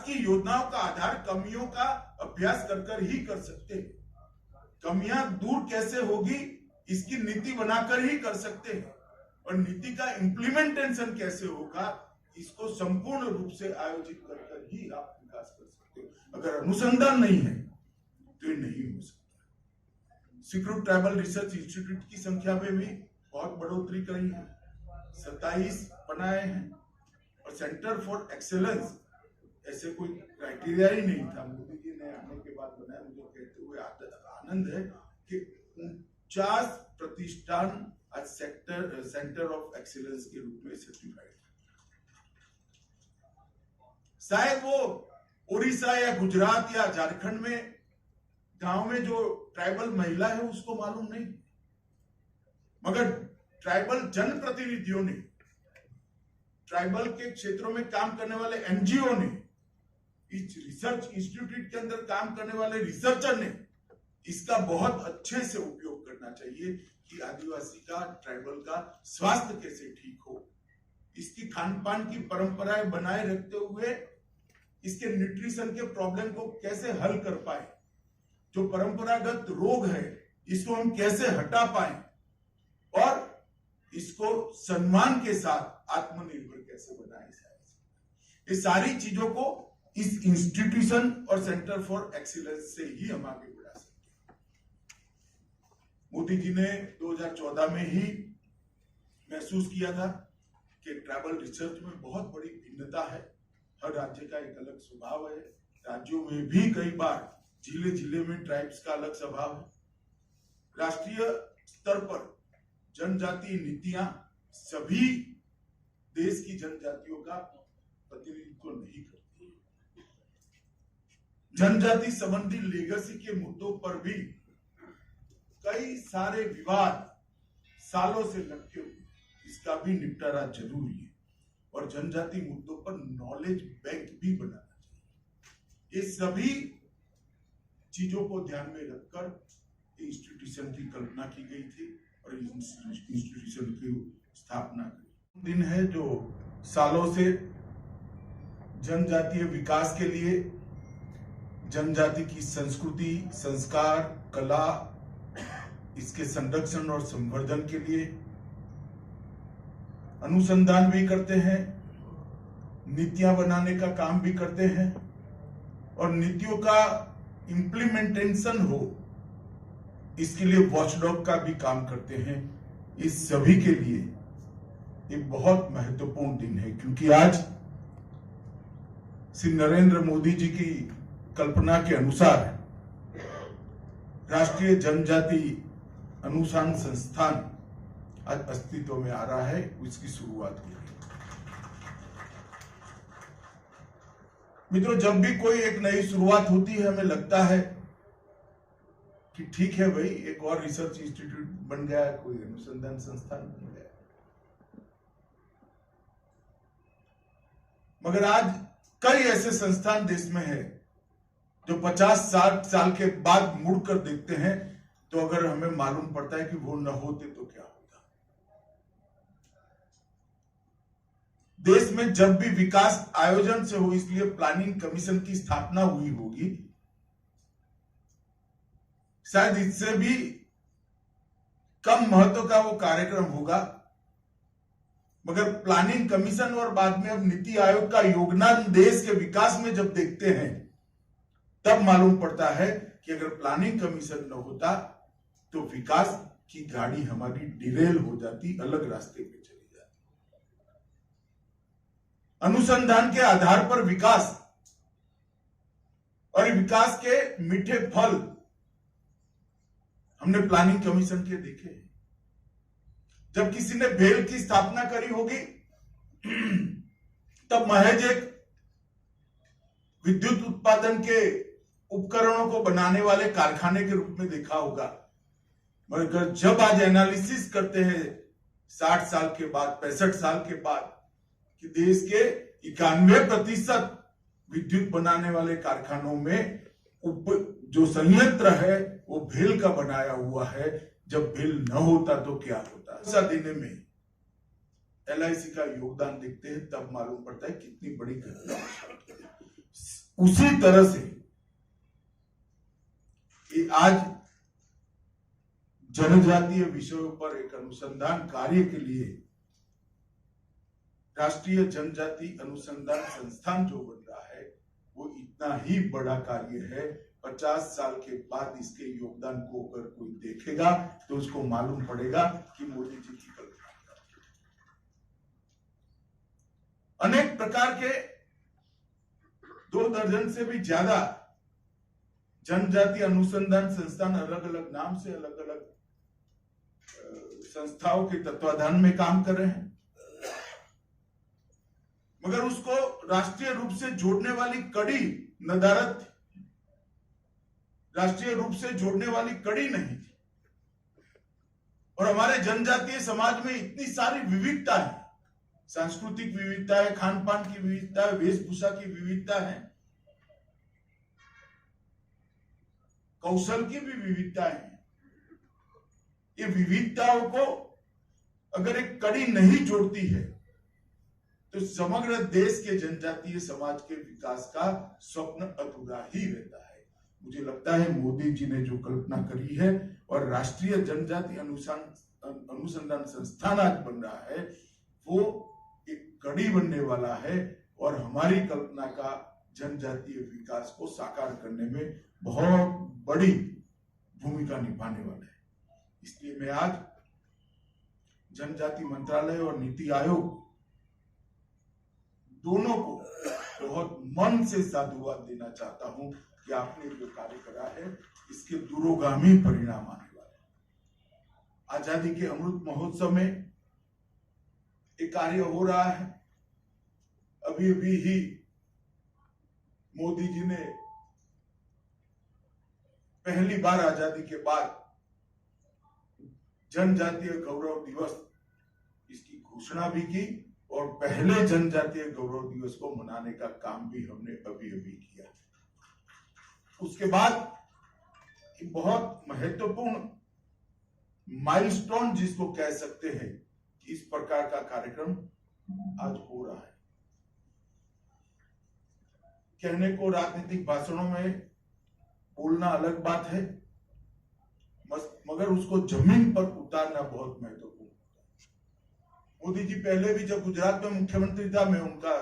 की योजनाओं का आधार कमियों का अभ्यास कर ही कर सकते हैं। कमियां दूर कैसे होगी इसकी नीति बनाकर ही कर सकते हैं, और नीति का इम्प्लीमेंटेशन कैसे होगा इसको संपूर्ण रूप से आयोजित कर ही आप विकास कर सकते हो। अगर अनुसंधान नहीं है तो ये नहीं हो सकता। सिक्रू ट्राइबल रिसर्च इंस्टीट्यूट की संख्या में भी बहुत बढ़ोतरी करी है, 27 बनाए हैं, और सेंटर फॉर एक्सेलेंस ऐसे कोई क्राइटेरिया ही नहीं था, मोदी जी ने आने के बाद बनाया। मुझे कहते हुए आनंद है कि 49 प्रतिष्ठान आज सेंटर ऑफ एक्सीलेंस के रूप में सर्टिफाइड है। शायद वो उड़ीसा या गुजरात या झारखंड में गांव में जो ट्राइबल महिला है उसको मालूम नहीं, मगर ट्राइबल जनप्रतिनिधियों ने, ट्राइबल के क्षेत्रों में काम करने वाले एनजीओ ने, इस रिसर्च इंस्टीट्यूट के अंदर काम करने वाले रिसर्चर ने इसका बहुत अच्छे से उपयोग करना चाहिए कि आदिवासी का, ट्राइबल का स्वास्थ्य कैसे ठीक हो, इसकी खान पान की परंपराएं बनाए रखते हुए इसके न्यूट्रिशन के प्रॉब्लम को कैसे हल कर पाए, जो परंपरागत रोग है इसको हम कैसे हटा पाए, और इसको सम्मान के साथ आत्मनिर्भर कैसे बनाए जाए। ये सारी चीजों को इस इंस्टीट्यूशन और सेंटर फॉर एक्सीलेंस से ही हम आगे बढ़ा सकते हैं। मोदी जी ने 2014 में ही महसूस किया था कि ट्राइबल रिसर्च में बहुत बड़ी भिन्नता है, हर राज्य का एक अलग स्वभाव है, राज्यों में भी कई बार जिले जिले में ट्राइब्स का अलग स्वभाव है। राष्ट्रीय स्तर पर जनजातीय नीतियां सभी देश की जनजातियों का प्रतिनिधित्व नहीं करती। जनजाति संबंधी लेगेसी के मुद्दों पर भी कई सारे विवाद सालों से लटके हुए, इसका भी निपटारा जरूरी है, और जनजाति मुद्दों पर नॉलेज बैंक भी बनाना चाहिए। ये सभी चीजों को ध्यान में रखकर इंस्टीट्यूशन की कल्पना की गई थी और इंस्टीट्यूशन की स्थापना की। दिन है जो सालों से जनजातीय विकास के लिए, जनजाति की संस्कृति, संस्कार, कला, इसके संरक्षण और संवर्धन के लिए अनुसंधान भी करते हैं, नीतियां बनाने का काम भी करते हैं, और नीतियों का इम्प्लीमेंटेशन हो इसके लिए वॉचडॉग का भी काम करते हैं। इस सभी के लिए एक बहुत महत्वपूर्ण दिन है, क्योंकि आज श्री नरेंद्र मोदी जी की कल्पना के अनुसार राष्ट्रीय जनजाति अनुसंधान संस्थान आज अस्तित्व में आ रहा है, इसकी शुरुआत हुई है। मित्रों, जब भी कोई एक नई शुरुआत होती है हमें लगता है कि ठीक है भाई, एक और रिसर्च इंस्टीट्यूट बन गया, कोई अनुसंधान संस्थान बन गया, मगर आज कई ऐसे संस्थान देश में है जो 50-60 साल के बाद मुड़कर देखते हैं तो अगर हमें मालूम पड़ता है कि वो न होते तो क्या होता। देश में जब भी विकास आयोजन से हो, इसलिए प्लानिंग कमीशन की स्थापना हुई होगी, शायद इससे भी कम महत्व का वो कार्यक्रम होगा, मगर प्लानिंग कमीशन और बाद में अब नीति आयोग का योगदान देश के विकास में जब देखते हैं तब मालूम पड़ता है कि अगर प्लानिंग कमीशन न होता तो विकास की गाड़ी हमारी डिरेल हो जाती, अलग रास्ते पे चली जाती। अनुसंधान के आधार पर विकास और विकास के मीठे फल हमने प्लानिंग कमीशन के देखे। जब किसी ने भेल की स्थापना करी होगी तब महज एक विद्युत उत्पादन के उपकरणों को बनाने वाले कारखाने के रूप में देखा होगा, मगर जब आज एनालिसिस करते हैं 60 साल के बाद, 65 साल के बाद, कि देश के 91% विद्युत बनाने वाले कारखानों में जो संयंत्र है वो भेल का बनाया हुआ है। जब भेल न होता तो क्या होता। ऐसा देने में LIC का योगदान देखते हैं तब मालूम पड़ता है कितनी बड़ी घटना। उसी तरह से कि आज जनजातीय विषयों पर एक अनुसंधान कार्य के लिए राष्ट्रीय जनजाति अनुसंधान संस्थान जो बन रहा है वो इतना ही बड़ा कार्य है। 50 साल के बाद इसके योगदान को अगर कोई देखेगा तो उसको मालूम पड़ेगा कि मोदी जी की कल्पना क्या है। अनेक प्रकार के 2 दर्जन से भी ज्यादा जनजाति अनुसंधान संस्थान अलग अलग नाम से अलग अलग संस्थाओं के तत्वाधान में काम कर रहे हैं, मगर उसको राष्ट्रीय रूप से जोड़ने वाली कड़ी नदारत थी, राष्ट्रीय रूप से जोड़ने वाली कड़ी नहीं थी। और हमारे जनजातीय समाज में इतनी सारी विविधता है, सांस्कृतिक विविधता है, खान पान की विविधता है, वेशभूषा की विविधता है, कौशल की भी विविधता है। ये विविधताओं को अगर एक कड़ी नहीं जोड़ती है तो समग्र देश के जनजातीय समाज के विकास का स्वप्न अधूरा ही रहता है। मुझे लगता है मोदी जी ने जो कल्पना करी है और राष्ट्रीय जनजाति अनुसंधान संस्थान आज बन रहा है वो एक कड़ी बनने वाला है और हमारी कल्पना का जनजातीय विकास को साकार करने में बहुत बड़ी भूमिका निभाने वाला है। इसलिए मैं आज जनजाति मंत्रालय और नीति आयोग दोनों को बहुत मन से साधुवाद देना चाहता हूं कि आपने जो कार्य करा है इसके दूरगामी परिणाम आने वाले हैं। आजादी के अमृत महोत्सव में एक कार्य हो रहा है। अभी अभी ही मोदी जी ने पहली बार आजादी के बाद जनजातीय गौरव दिवस इसकी घोषणा भी की और पहले जनजातीय गौरव दिवस को मनाने का काम भी हमने अभी अभी किया। उसके बाद एक बहुत महत्वपूर्ण माइलस्टोन जिसको कह सकते हैं कि इस प्रकार का कार्यक्रम आज हो रहा है। कहने को राजनीतिक भाषणों में बोलना अलग बात है, मगर उसको जमीन पर उतारना बहुत महत्वपूर्ण होता है। मोदी जी पहले भी जब गुजरात में मुख्यमंत्री था मैं उनका